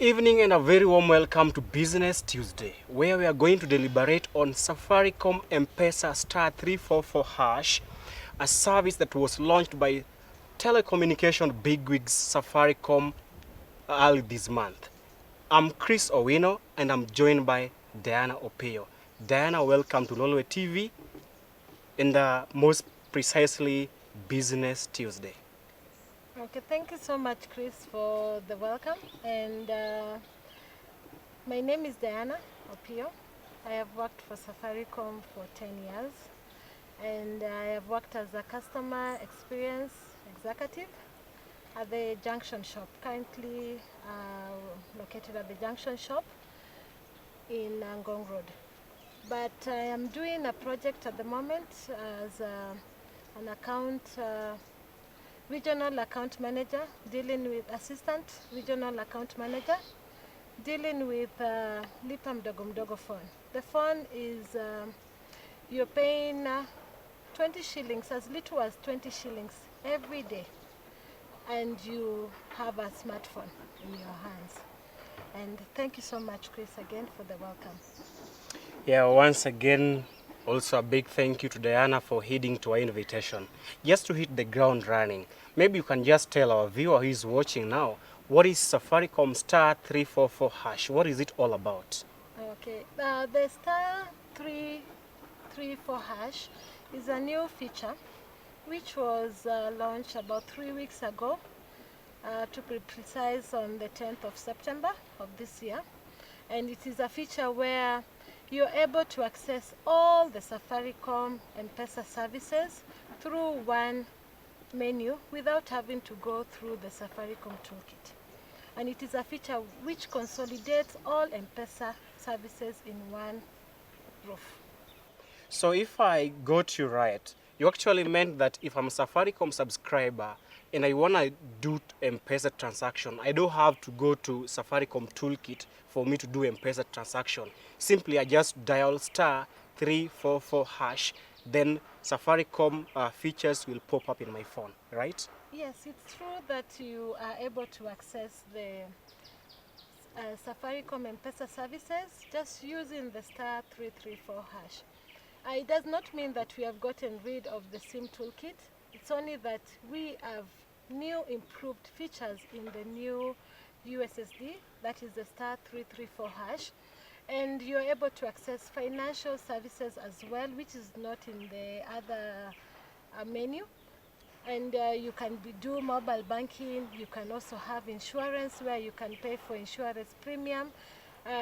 evening and a very warm welcome to Business Tuesday, where we are going to deliberate on Safaricom M-Pesa star 344 hash, a service that was launched by telecommunication bigwigs Safaricom early this month. I'm Chris Owino and I'm joined by Diana Opio. Diana, welcome to Lolwe TV and most precisely Business Tuesday. Okay, thank you so much, Chris, for the welcome. And my name is Diana Opio. I have worked for Safaricom for 10 years, and I have worked as a customer experience executive at the Junction Shop, currently located at the Junction Shop in Ngong Road. But I am doing a project at the moment as an regional account manager, dealing with assistant regional account manager, dealing with lipa mdogo mdogo phone. The phone is you're paying 20 shillings, as little as 20 shillings every day, and you have a smartphone in your hands. And thank you so much, Chris, again for the welcome. Yeah, once again, also a big thank you to Diana for heeding to our invitation. Just to hit the ground running, maybe you can just tell our viewer who is watching now, what is Safaricom star 344 hash? What is it all about? Okay, the star 334 hash is a new feature which was launched about 3 weeks ago, to be precise on the 10th of September of this year. And it is a feature where you're able to access all the Safaricom M-Pesa services through one menu without having to go through the Safaricom toolkit. And it is a feature which consolidates all M-Pesa services in one roof. So if I got you right, you actually meant that if I'm a Safaricom subscriber and I want to do M-Pesa transaction, I don't have to go to Safaricom toolkit for me to do M-Pesa transaction. Simply I just dial star 344 hash, then Safaricom features will pop up in my phone, right? Yes, it's true that you are able to access the Safaricom M-Pesa services just using the star 334 hash. It does not mean that we have gotten rid of the SIM toolkit. It's only that we have new improved features in the new USSD, that is the star 334 hash. And you're able to access financial services as well, which is not in the other menu. And you can do mobile banking. You can also have insurance where you can pay for insurance premium.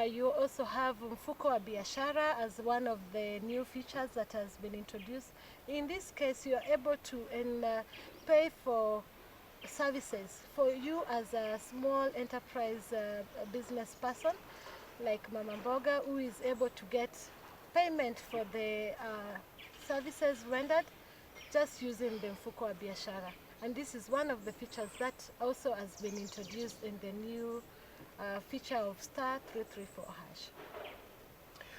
You also have mfuko wa biashara as one of the new features that has been introduced. In this case, you are able to pay for services for you as a small enterprise business person like Mama Mboga, who is able to get payment for the services rendered just using the mfuko wa biashara. And this is one of the features that also has been introduced in the new feature of star 334 hash.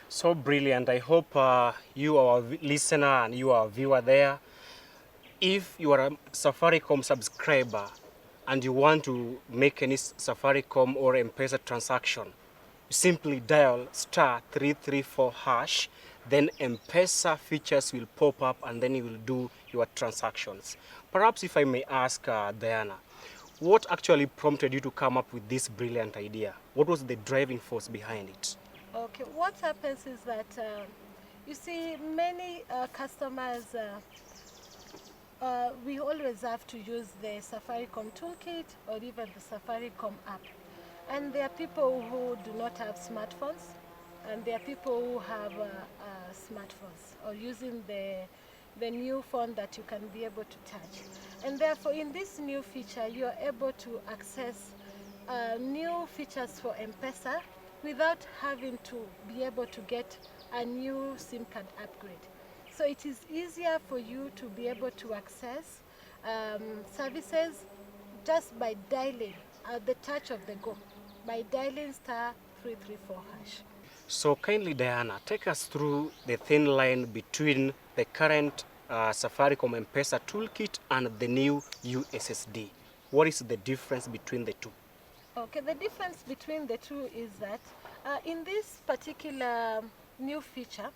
So brilliant. I hope you, our listener, and you, our viewer there, if you are a Safaricom subscriber and you want to make any Safaricom or M-Pesa transaction, you simply dial star 334 hash, then M-Pesa features will pop up and then you will do your transactions. Perhaps if I may ask Diana, what actually prompted you to come up with this brilliant idea? What was the driving force behind it? Okay, what happens is that you see many customers, we always have to use the Safaricom toolkit or even the Safaricom app. And there are people who do not have smartphones, and there are people who have smartphones or using the new phone that you can be able to touch. And therefore, in this new feature, you are able to access new features for M-Pesa without having to be able to get a new SIM card upgrade. So it is easier for you to be able to access services just by dialing at the touch of the go, by dialing star 334 hash. So kindly, Diana, take us through the thin line between the current Safaricom M-Pesa toolkit and the new USSD. What is the difference between the two? Okay, the difference between the two is that in this particular new feature,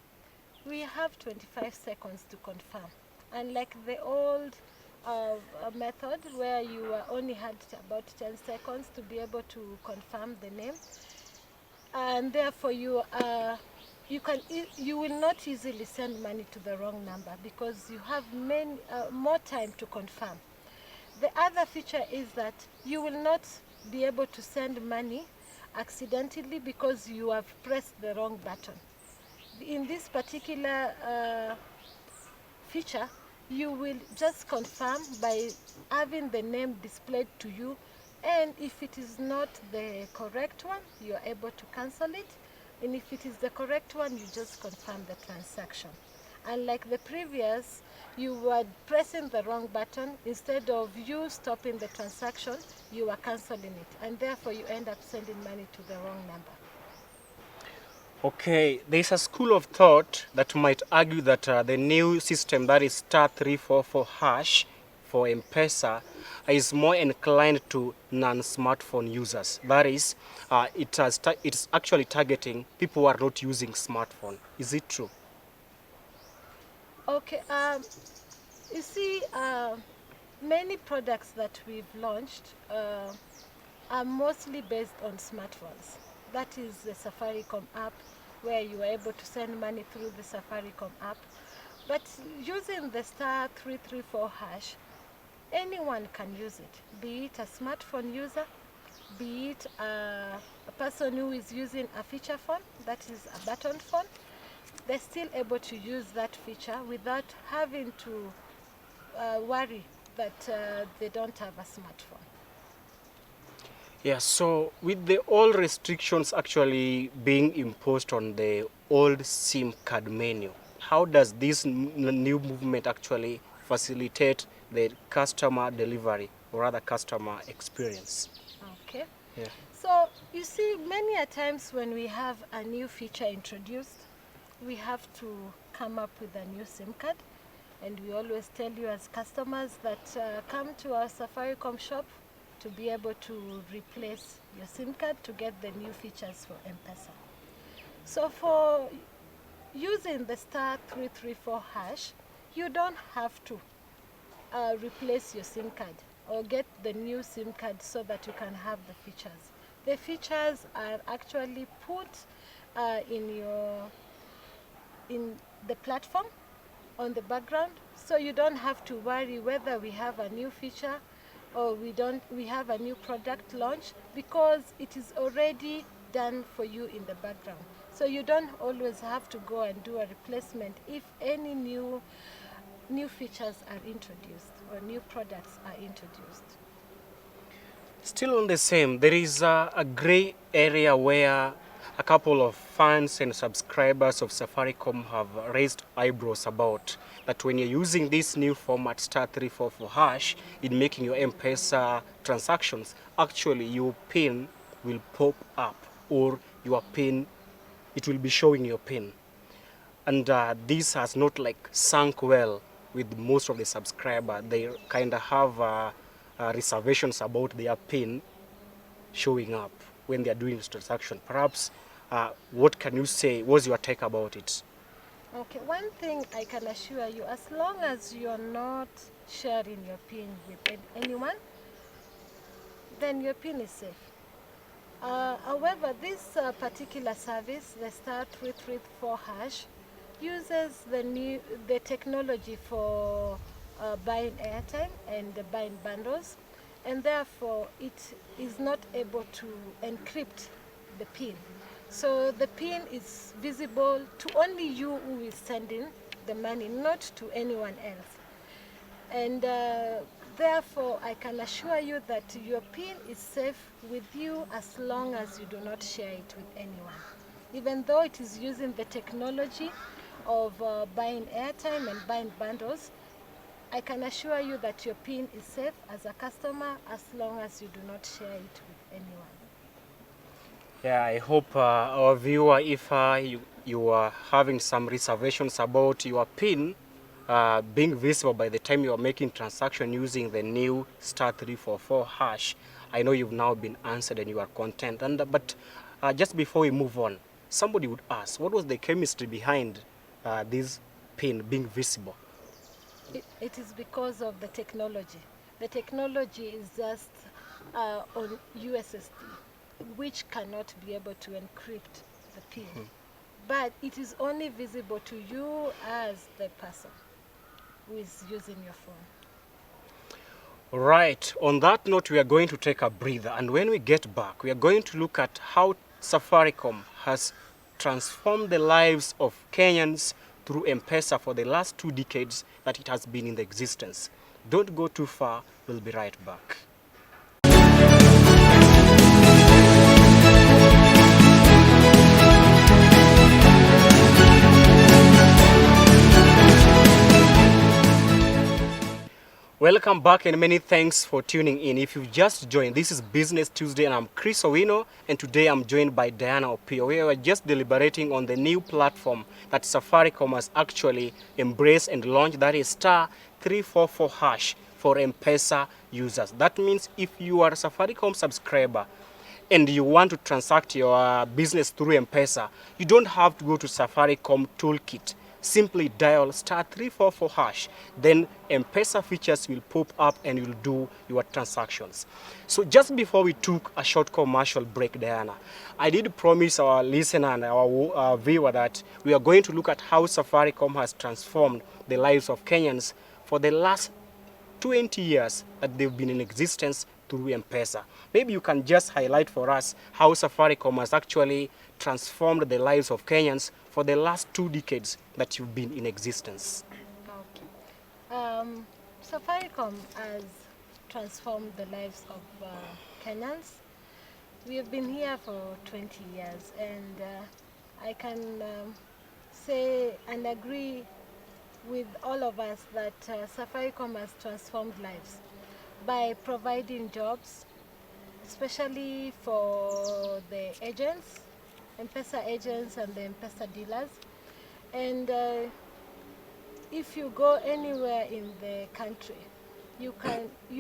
we have 25 seconds to confirm. Unlike the old method where you only had about 10 seconds to be able to confirm the name, and therefore you will not easily send money to the wrong number because you have more time to confirm. The other feature is that you will not be able to send money accidentally because you have pressed the wrong button. In this particular feature, you will just confirm by having the name displayed to you, and if it is not the correct one, you are able to cancel it, and if it is the correct one, you just confirm the transaction. Unlike the previous, you were pressing the wrong button. Instead of you stopping the transaction, you are canceling it, and therefore you end up sending money to the wrong number. Okay, there's a school of thought that might argue that the new system, that is *344# for M-Pesa, is more inclined to non-smartphone users. That is, it's actually targeting people who are not using smartphone. Is it true? Okay, you see, many products that we've launched are mostly based on smartphones. That is the Safaricom app, where you are able to send money through the Safaricom app. But using the *334#, anyone can use it, be it a smartphone user, be it a person who is using a feature phone, that is a button phone. They're still able to use that feature without having to worry that they don't have a smartphone. Yeah, so with the old restrictions actually being imposed on the old SIM card menu, how does this new movement actually facilitate the customer delivery or rather customer experience? Okay. Yeah. So you see, many a times when we have a new feature introduced, we have to come up with a new SIM card, and we always tell you as customers that come to our Safaricom shop to be able to replace your SIM card to get the new features for M-Pesa. So for using the *334#, you don't have to replace your SIM card or get the new SIM card so that you can have the features. The features are actually put in the platform on the background, so you don't have to worry whether we have a new feature or we have a new product launch, because it is already done for you in the background. So you don't always have to go and do a replacement if any new features are introduced or new products are introduced. Still on the same, there is a gray area where a couple of fans and subscribers of Safaricom have raised eyebrows about that when you're using this new format *344# in making your M-Pesa transactions, actually your PIN will pop up, or your PIN, it will be showing your PIN. And this has not like sunk well with most of the subscribers. They kind of have reservations about their PIN showing up when they are doing this transaction. Perhaps, what can you say? What's your take about it? Okay, one thing I can assure you, as long as you're not sharing your PIN with anyone, then your PIN is safe. However, this particular service, the *334#, uses the technology for buying airtime and buying bundles, and therefore it is not able to encrypt the PIN. So the PIN is visible to only you who is sending the money, not to anyone else. And therefore, I can assure you that your PIN is safe with you as long as you do not share it with anyone. Even though it is using the technology of buying airtime and buying bundles, I can assure you that your PIN is safe as a customer as long as you do not share it with anyone. Yeah, I hope our viewer, if you are having some reservations about your PIN being visible by the time you are making transaction using the new *344#, I know you've now been answered and you are content. But just before we move on, somebody would ask, what was the chemistry behind this pin being visible? It is because of the technology. The technology is just on USSD, which cannot be able to encrypt the pin. But it is only visible to you as the person who is using your phone. Right. On that note, we are going to take a breather. And when we get back, we are going to look at how Safaricom has transformed the lives of Kenyans through M-Pesa for the last 2 decades that it has been in existence. Don't go too far. We'll be right back. Welcome back and many thanks for tuning in. If you've just joined, this is Business Tuesday and I'm Chris Owino, and today I'm joined by Diana Opio. We are just deliberating on the new platform that Safaricom has actually embraced and launched, that is star 344 hash for M-Pesa users. That means if you are a Safaricom subscriber and you want to transact your business through M-Pesa, you don't have to go to Safaricom Toolkit. Simply dial star 344 hash, then M-Pesa features will pop up and you'll do your transactions. So just before we took a short commercial break, Diana, I did promise our listener and our viewer that we are going to look at how Safaricom has transformed the lives of Kenyans for the last 20 years that they've been in existence through M-Pesa. Maybe you can just highlight for us how Safaricom has actually transformed the lives of Kenyans for the last 2 decades that you've been in existence. Okay. Safaricom has transformed the lives of Kenyans. We have been here for 20 years, and I can say and agree with all of us that Safaricom has transformed lives by providing jobs, especially for the agents, M-Pesa agents and the M-Pesa dealers. And if you go anywhere in the country, you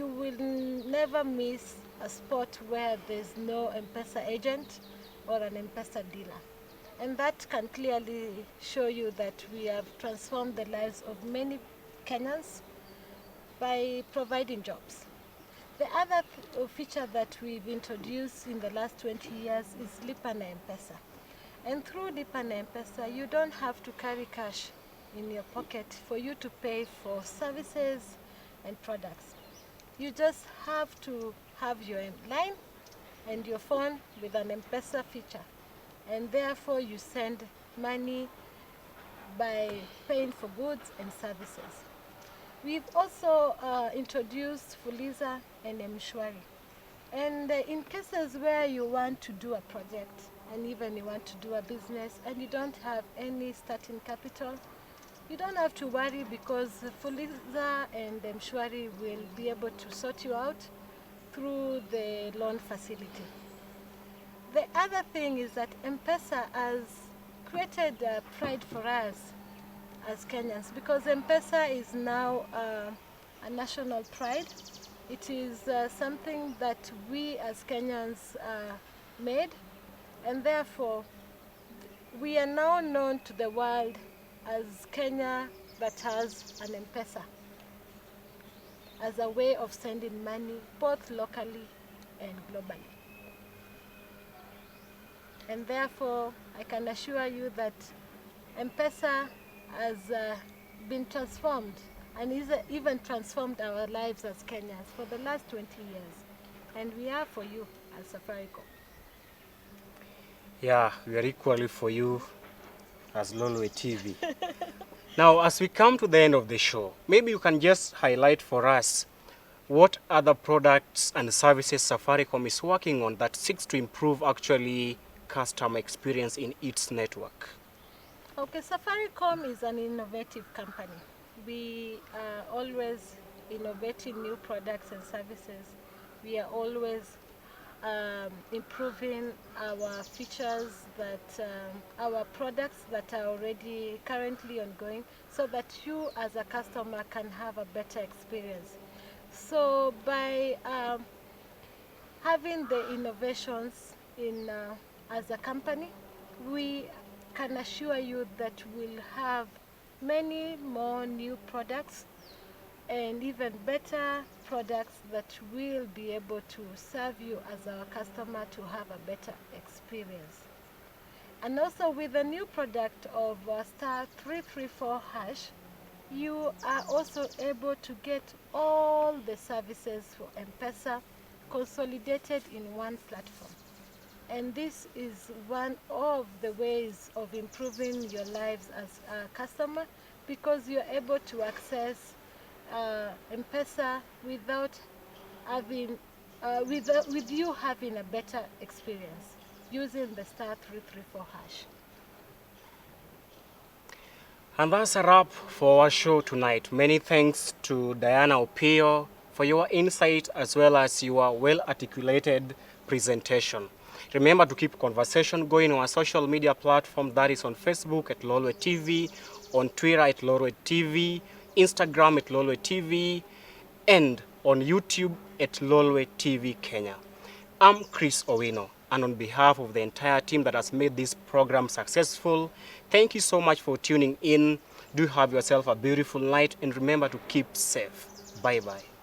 will never miss a spot where there's no M-Pesa agent or an M-Pesa dealer. And that can clearly show you that we have transformed the lives of many Kenyans by providing jobs. The other feature that we've introduced in the last 20 years is Lipa na M-Pesa. And through Lipa na M-Pesa, you don't have to carry cash in your pocket for you to pay for services and products. You just have to have your line and your phone with an M-Pesa feature. And therefore you send money by paying for goods and services. We've also introduced Fuliza and Mshwari. And in cases where you want to do a project and even you want to do a business and you don't have any starting capital, you don't have to worry because Fuliza and Mshwari will be able to sort you out through the loan facility. The other thing is that M-Pesa has created pride for us as Kenyans, because M-Pesa is now a national pride. It is something that we as Kenyans made, and therefore we are now known to the world as Kenya that has an M-Pesa as a way of sending money both locally and globally. And therefore I can assure you that M-Pesa has been transformed and is even transformed our lives as Kenyans for the last 20 years. And we are for you as Safaricom. Yeah, we are equally for you as Lolwe TV. Now, as we come to the end of the show, maybe you can just highlight for us what other products and services Safaricom is working on that seeks to improve actually customer experience in its network. Okay, Safaricom is an innovative company. We are always innovating new products and services. We are always improving our features, that our products that are already currently ongoing, so that you as a customer can have a better experience. So by having the innovations in as a company, we can assure you that we'll have many more new products and even better products that will be able to serve you as our customer to have a better experience. And also with the new product of star 334 hash, you are also able to get all the services for M-Pesa consolidated in one platform. And this is one of the ways of improving your lives as a customer, because you're able to access M-Pesa without having, with you having a better experience using the star 334 hash. And that's a wrap for our show tonight. Many thanks to Diana Opio for your insight as well as your well-articulated presentation. Remember to keep conversation going on our social media platform, that is on Facebook at Lolwe TV, on Twitter at Lolwe TV, Instagram at Lolwe TV, and on YouTube at Lolwe TV Kenya. I'm Chris Owino, and on behalf of the entire team that has made this program successful, thank you so much for tuning in. Do have yourself a beautiful night, and remember to keep safe. Bye-bye.